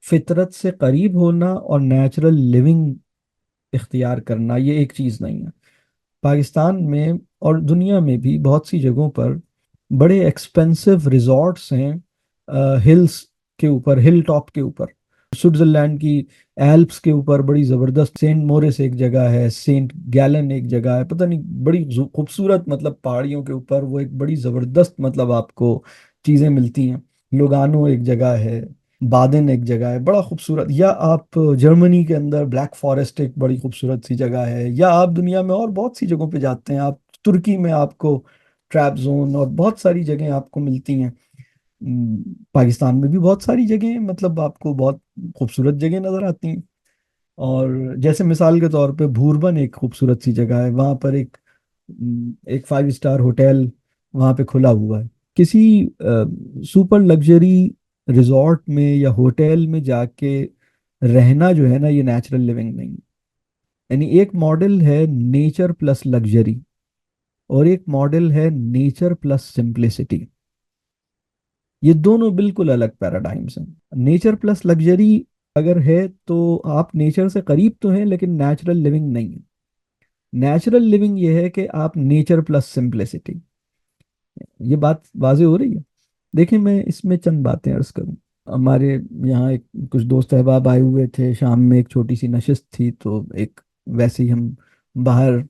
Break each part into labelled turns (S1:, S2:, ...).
S1: फितरत से करीब होना और नेचुरल लिविंग इख्तियार करना ये एक चीज़ नहीं है। पाकिस्तान में और दुनिया में भी बहुत सी जगहों पर बड़े एक्सपेंसिव रिजॉर्ट्स हैं, हिल्स के ऊपर, हिल टॉप के ऊपर। स्विट्जरलैंड की एल्प्स के ऊपर बड़ी ज़बरदस्त सेंट मोरिस एक जगह है, सेंट गैलन एक जगह है, पता नहीं, बड़ी खूबसूरत, मतलब पहाड़ियों के ऊपर वो एक बड़ी ज़बरदस्त, मतलब आपको चीज़ें मिलती हैं। लुगानो एक जगह है, बादेन एक जगह है, बड़ा खूबसूरत। या आप जर्मनी के अंदर ब्लैक फॉरेस्ट एक बड़ी खूबसूरत सी जगह है। या आप दुनिया में और बहुत सी जगहों पे जाते हैं, आप तुर्की में आपको ट्रैप जोन और बहुत सारी जगहें आपको मिलती हैं। पाकिस्तान में भी बहुत सारी जगहें, मतलब आपको बहुत खूबसूरत जगह नजर आती हैं। और जैसे मिसाल के तौर पे भूरबन एक खूबसूरत सी जगह है, वहाँ पर एक 5 स्टार होटल वहाँ पे खुला हुआ है। किसी सुपर लग्जरी रिजॉर्ट में या होटल में जाके रहना जो है ना, ये नेचुरल लिविंग नहीं। यानी एक मॉडल है नेचर प्लस लग्जरी, और एक मॉडल है नेचर प्लस सिंप्लिसिटी। ये दोनों बिल्कुल अलग पैराडाइम्स हैं। नेचर प्लस लग्जरी अगर है तो आप नेचर से करीब तो हैं, लेकिन नेचुरल लिविंग नहीं है। नेचुरल लिविंग ये है कि आप नेचर प्लस सिंप्लिसिटी। ये बात वाजे हो रही है। देखिए, मैं इसमें चंद बातें अर्ज करूं। हमारे यहाँ एक कुछ दोस्त अहबाब आए हुए थे, शाम में एक छोटी सी नशिस्त थी, तो एक वैसे ही हम बाहर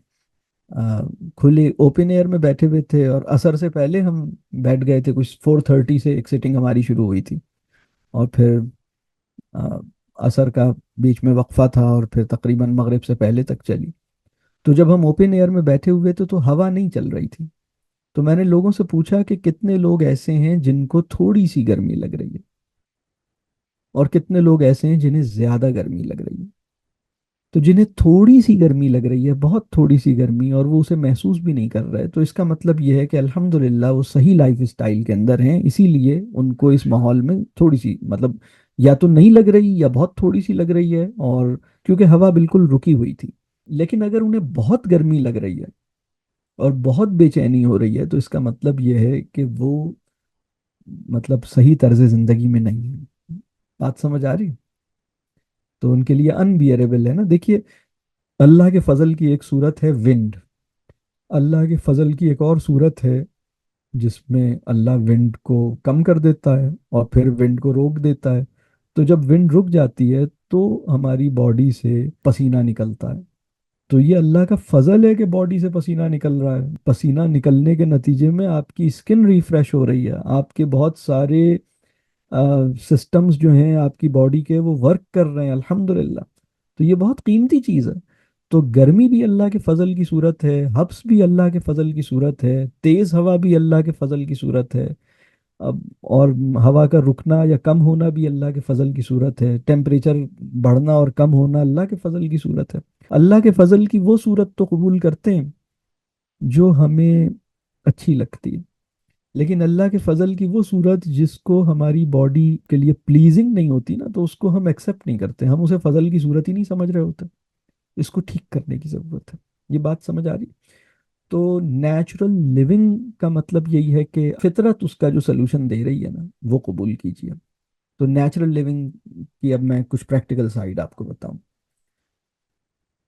S1: आ, खुले ओपन एयर में बैठे हुए थे, और असर से पहले हम बैठ गए थे। कुछ 4:30 से एक सिटिंग हमारी शुरू हुई थी, और फिर आ, असर का बीच में वक्फा था, और फिर तकरीबन मगरिब से पहले तक चली। तो जब हम ओपन एयर में बैठे हुए थे तो हवा नहीं चल रही थी। तो मैंने लोगों से पूछा कि कितने लोग ऐसे हैं जिनको थोड़ी सी गर्मी लग रही है, और कितने लोग ऐसे हैं जिन्हें ज्यादा गर्मी लग रही है। तो जिन्हें थोड़ी सी गर्मी लग रही है, बहुत थोड़ी सी गर्मी, और वो उसे महसूस भी नहीं कर रहे, तो इसका मतलब ये है कि अल्हम्दुलिल्लाह वो सही लाइफ स्टाइल के अंदर हैं, इसीलिए उनको इस माहौल में थोड़ी सी, मतलब या तो नहीं लग रही या बहुत थोड़ी सी लग रही है, और क्योंकि हवा बिल्कुल रुकी हुई थी। लेकिन अगर उन्हें बहुत गर्मी लग रही है और बहुत बेचैनी हो रही है, तो इसका मतलब ये है कि वो, मतलब सही तर्ज जिंदगी में नहीं है। बात समझ आ रही है? तो उनके लिए अनबियरेबल है ना। देखिए, अल्लाह के फजल की एक सूरत है विंड। अल्लाह के फजल की एक और सूरत है जिसमें अल्लाह विंड को कम कर देता है और फिर विंड को रोक देता है। तो जब विंड रुक जाती है तो हमारी बॉडी से पसीना निकलता है। तो ये अल्लाह का फजल है कि बॉडी से पसीना निकल रहा है। पसीना निकलने के नतीजे में आपकी स्किन रिफ्रेश हो रही है, आपके बहुत सारे सिस्टम्स जो हैं आपकी बॉडी के, वो वर्क कर रहे हैं, अल्हम्दुलिल्लाह। तो ये बहुत कीमती चीज़ है। तो गर्मी भी अल्लाह के फजल की सूरत है, हब्स भी अल्लाह के फजल की सूरत है, तेज हवा भी अल्लाह के फजल की सूरत है। अब और हवा का रुकना या कम होना भी अल्लाह के फजल की सूरत है। टेम्परेचर बढ़ना और कम होना अल्लाह के फजल की सूरत है। अल्लाह के फजल की वो सूरत तो कबूल करते हैं जो हमें अच्छी लगती है, लेकिन अल्लाह के फजल की वो सूरत जिसको हमारी बॉडी के लिए प्लीजिंग नहीं होती ना, तो उसको हम एक्सेप्ट नहीं करते, हम उसे फजल की सूरत ही नहीं समझ रहे होते। इसको ठीक करने की जरूरत है। ये बात समझ आ रही? तो नेचुरल लिविंग का मतलब यही है कि फितरत उसका जो सोल्यूशन दे रही है ना, वो कबूल कीजिए। तो नेचुरल लिविंग की अब मैं कुछ प्रैक्टिकल साइड आपको बताऊं।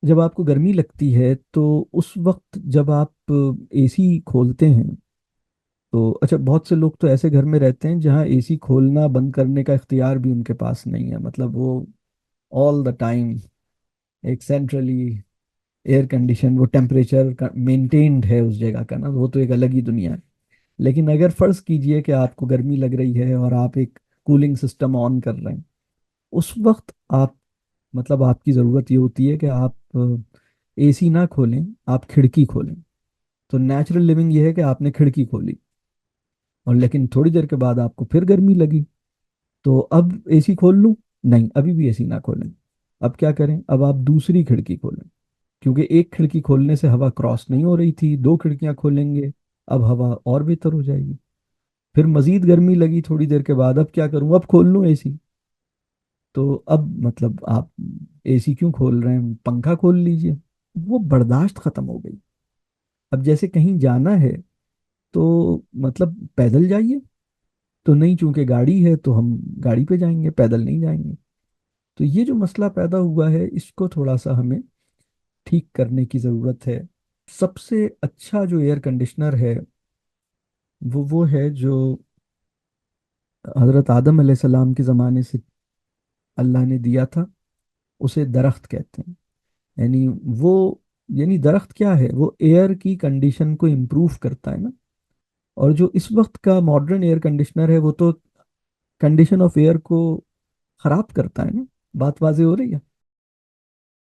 S1: जब आपको गर्मी लगती है तो उस वक्त जब आप एसी खोलते हैं, तो अच्छा, बहुत से लोग तो ऐसे घर में रहते हैं जहाँ एसी खोलना बंद करने का इख्तियार भी उनके पास नहीं है, मतलब वो ऑल द टाइम एक सेंट्रली एयर कंडीशन, वो टेम्परेचर का मेंटेन्ड है उस जगह का ना, वो तो एक अलग ही दुनिया है। लेकिन अगर फर्ज कीजिए कि आपको गर्मी लग रही है और आप एक कूलिंग सिस्टम ऑन कर रहे हैं, उस वक्त आप, मतलब आपकी ज़रूरत ये होती है कि आप एसी ना खोलें, आप खिड़की खोलें। तो नेचुरल लिविंग ये है कि आपने खिड़की खोली, और लेकिन थोड़ी देर के बाद आपको फिर गर्मी लगी, तो अब एसी खोल लूं? नहीं, अभी भी एसी ना खोलें। अब क्या करें? अब आप दूसरी खिड़की खोलें, क्योंकि एक खिड़की खोलने से हवा क्रॉस नहीं हो रही थी, दो खिड़कियां खोलेंगे, अब हवा और बेहतर हो जाएगी। फिर मजीद गर्मी लगी थोड़ी देर के बाद, अब क्या करूं? अब खोल लूं एसी? तो अब मतलब आप एसी क्यों खोल रहे हैं? पंखा खोल लीजिए। वो बर्दाश्त खत्म हो गई। अब जैसे कहीं जाना है तो मतलब पैदल जाइए, तो नहीं, चूंकि गाड़ी है तो हम गाड़ी पे जाएंगे, पैदल नहीं जाएंगे। तो ये जो मसला पैदा हुआ है, इसको थोड़ा सा हमें ठीक करने की ज़रूरत है। सबसे अच्छा जो एयर कंडीशनर है वो है जो हज़रत आदम अलैहिस्सलाम के ज़माने से अल्लाह ने दिया था। उसे दरख्त कहते हैं। यानी वो, यानी दरख्त क्या है, वो एयर की कंडीशन को इम्प्रूव करता है ना। और जो इस वक्त का मॉडर्न एयर कंडीशनर है वो तो कंडीशन ऑफ एयर को खराब करता है ना। बात वाज़ेह हो रही है।